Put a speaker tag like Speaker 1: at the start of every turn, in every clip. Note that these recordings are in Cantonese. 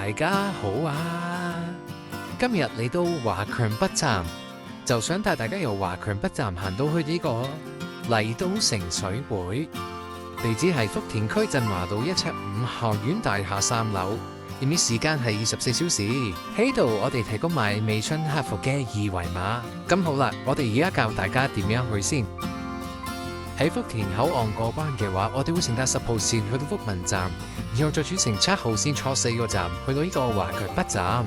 Speaker 1: 大家好啊！今日嚟到華強北站，就想帶大家由華強北站行到去呢個麗都城水匯，地址係福田區振華道175學院大廈3樓，營業時間係24小時。喺度我哋提供埋微信客服嘅二維碼。咁好啦，我哋而家教大家點樣去先。喺福田口岸過關嘅話，我哋會乘搭10號線去到福民站，然後再轉乘7號線坐4個站去到呢個華強北站。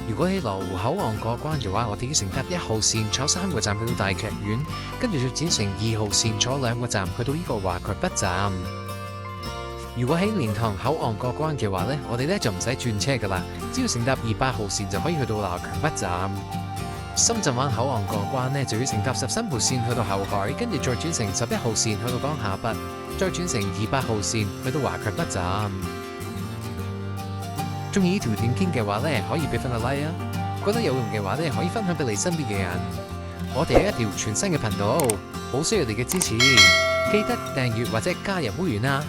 Speaker 1: 如果喺羅湖口岸過關嘅話，我哋要乘搭1號線坐3個站去到大劇院，跟住再轉乘2號線坐2個站去到呢個華強北站。如果喺蓮塘口岸過關嘅話呢，我哋呢就唔使轉車噶啦，只要乘搭28號線就可以去到華強北站。深圳灣口岸過關呢，就要乘搭13號線去到後海，跟住再轉乘11號線去到江夏北，再轉乘28號線去到華強北站。中意呢條短片嘅話呢，可以俾分個 like 啊！覺得有用嘅話呢，可以分享俾你身邊嘅人。我哋係一條全新嘅頻道，好需要你嘅支持，記得訂閱或者加入會員啊！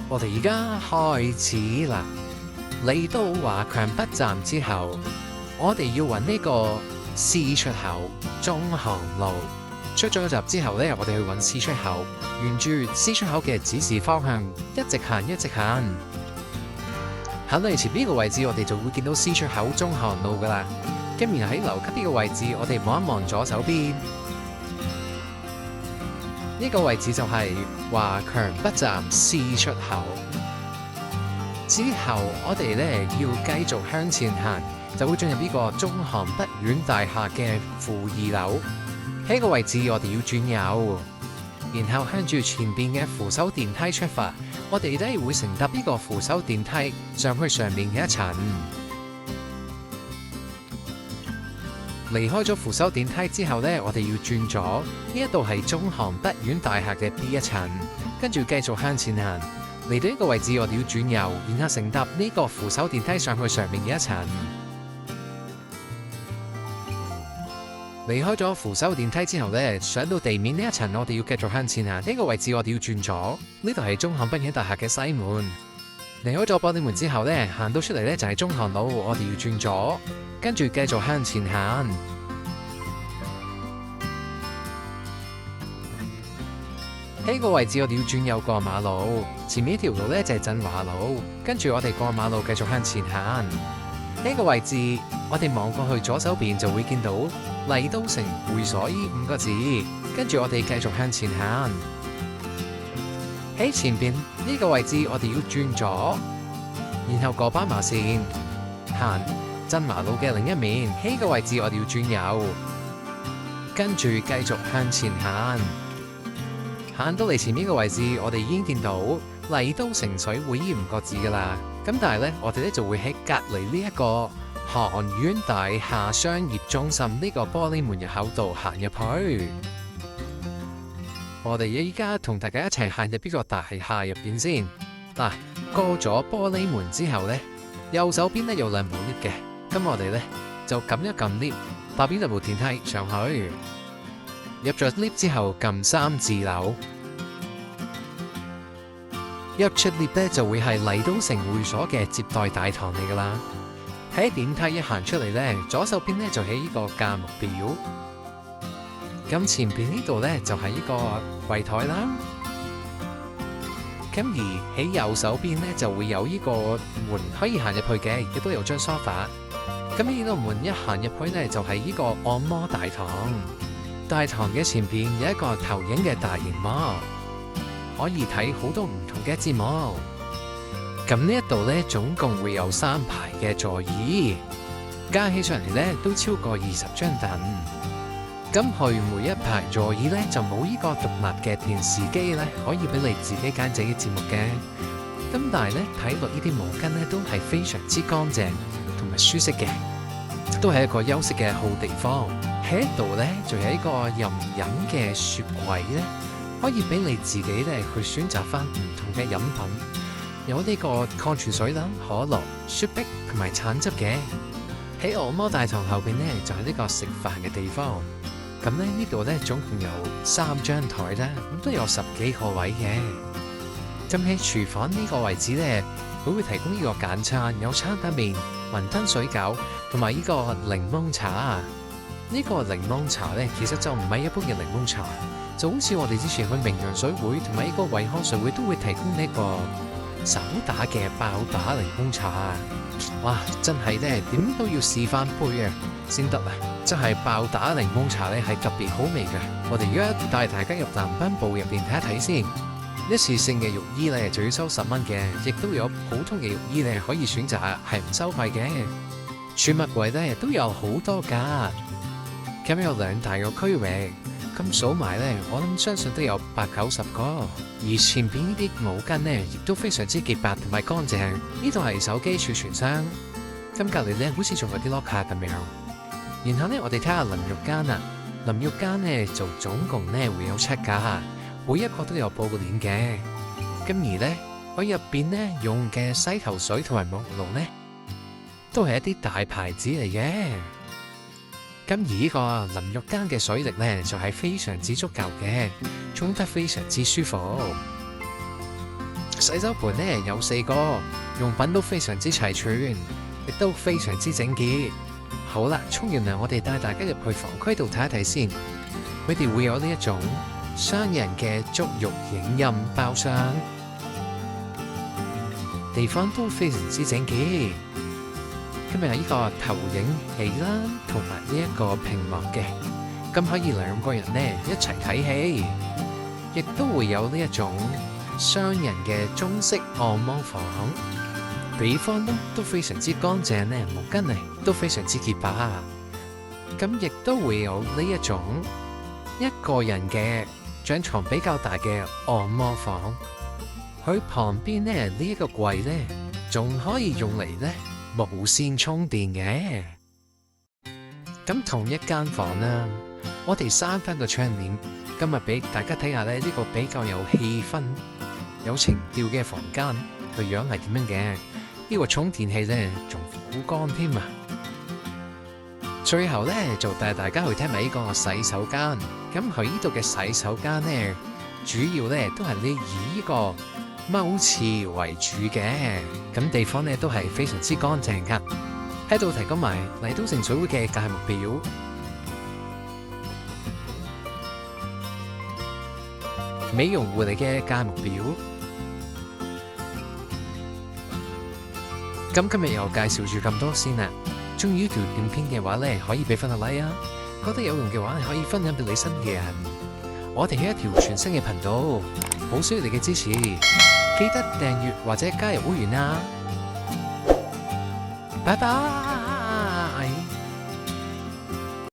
Speaker 1: 我哋而家開始啦！嚟到華強北站之後，我哋要揾呢個 C 出口中航路。出咗閘之後呢，我哋去揾 C 出口，沿住 C 出口嘅指示方向一直行，一直行。行到嚟前邊呢個位置，我哋就會見到 C 出口中航路噶啦。咁然後喺樓級呢個位置，我哋望一望左手邊，呢個位置就係華強北站 C 出口。之後我哋呢要繼續向前行，就會進入呢個中航北苑大廈嘅負2樓。喺個位置我哋要轉右，然後向住前邊嘅扶手電梯出發。我哋呢會乘搭呢個扶手電梯上去上面嘅一層。離開咗扶手電梯之後呢，我哋要轉左，呢一度係中航北苑大廈嘅 B 一層，跟住繼續向前行。嚟到呢個位置，我哋要轉右，然後乘搭呢個扶手電梯上去上面嘅一層。離開咗扶手電梯之後呢，上到地面呢一層，我哋要繼續向前行。呢個位置我哋要轉左，呢度係中航北苑大廈嘅西門。離開咗玻璃門之後呢，行到出嚟呢就係中航路，我哋要轉左，跟住繼續向前行。喺個位置我哋要轉右過馬路，前面呢條路呢就係振華路，跟住我哋過馬路繼續向前行。呢個位置我哋望過去左手邊就會見到麗都城會所呢5個字，跟住我哋繼續向前行。喺前邊呢個位置我哋要轉左，然後過斑馬線行振華路嘅另一面。喺個位置我哋要轉右，跟住繼續向前行。行到嚟前面個位置，我哋已經見到麗都城水匯呢5個字噶啦。咁但係呢，我哋呢就會喺隔離呢一個韓苑大廈商業中心呢個玻璃門入口度行入去。我哋依家同大家一齊行入呢個大廈入邊先。嗱，過咗玻璃門之後呢，右手邊呢有2部 lift 嘅。咁我哋呢就撳一撳 lift，搭邊就部電梯上去。入咗 lift 之後，撳3字樓，入出 lift 咧就會係麗都城會所嘅接待大堂嚟噶啦。喺電梯一行出嚟咧，左手邊咧就係呢個價目表，咁前邊呢度咧就係呢個櫃台啦。咁而喺右手邊咧就會有呢個門可以行入去嘅，亦都有張梳化。咁呢度門一行入去咧就係呢個按摩大堂。大堂嘅前邊有一個投影嘅大螢幕，可以睇好多唔同嘅節目。咁呢一度呢，總共會有3排嘅座椅，加起上嚟呢都超過20張凳。咁去每一排座椅呢，就冇呢個獨立嘅電視機呢，可以俾你自己揀自己節目嘅。咁但係呢，睇落呢啲毛巾呢，都係非常之乾淨同埋舒適嘅，都係一個休息嘅好地方。喺度呢，仲有一個任飲嘅雪櫃呢，可以俾你自己呢去選擇翻唔同嘅飲品，有呢個礦泉水啦、可樂、雪碧同埋橙汁嘅。喺按摩大堂後邊呢，就係呢個食飯嘅地方。咁咧呢度咧總共有3張台啦，咁都有10幾個位嘅。咁喺廚房呢個位置咧，佢會提供呢個簡餐，有餐打麵、雲吞水餃同埋呢個檸檬茶。呢個檸檬茶咧，其實就唔係一般嘅檸檬茶，就好似我哋之前去名揚水會同埋呢個惠康水會都會提供呢個手打嘅爆打檸檬茶。哇，真係咧點都要試翻杯啊先得啊！真係爆打檸檬茶咧係特別好味嘅。我哋而家帶大家入南濱部入邊睇一睇先。一次性嘅浴衣咧就要收10蚊嘅，亦都有普通嘅浴衣咧可以選擇，係唔收費嘅。儲物櫃咧都有好多㗎，咁有2大個區域，咁數埋咧，我諗相信都有80-90個。而前邊呢啲毛巾咧，亦都非常之潔白同埋乾淨。呢度係手機儲存箱，咁隔離咧好似仲有啲 locker 咁樣。然後咧，我哋睇下淋浴間啊，淋浴間咧就總共咧會有7架。每一個都有布簾嘅，咁而咧我入邊咧用嘅洗頭水同埋沐浴露咧，都係一啲大牌子嚟嘅。咁而呢個淋浴間嘅水力咧就係非常之足夠嘅，沖得非常之舒服。洗手盆咧有4個，用品都非常之齊全，亦都非常之整潔。好啦，沖完涼我哋帶大家入去房區度睇一睇先，佢哋會有呢一種雙人嘅足浴影印包廂，地方都非常之整潔。今日有呢個投影器啦，同埋呢一個屏幕嘅，咁可以2個人呢一齊睇戲，亦都會有呢一種雙人嘅中式按摩房，地方都非常之乾淨呢，毛巾呢都非常之潔白。咁亦都會有呢一種1個人嘅張床比較大嘅按摩房，佢旁邊咧呢一個櫃咧，仲可以用嚟咧無線充電嘅。咁同一間房啦，我哋閂翻個窗簾，今日俾大家睇下咧呢個比較有氣氛、有情調嘅房間個樣係點樣嘅。呢個充電器咧仲好乾添啊！最後咧就帶大家去睇埋呢個洗手間。咁佢呢度嘅洗手間咧，主要咧都係以呢個踎廁為主嘅。咁地方咧都係非常之乾淨噶。喺度提供埋麗都城水會嘅價目表，美容護理嘅價目表。咁今日又介紹住咁多先啦。中意呢條影片嘅話咧，可以俾分個 like 啊！覺得有用嘅話，可以分享俾你身嘅人。我哋係一條全新嘅頻道，好需要你嘅支持，記得訂閱或者加入會員啊！拜拜。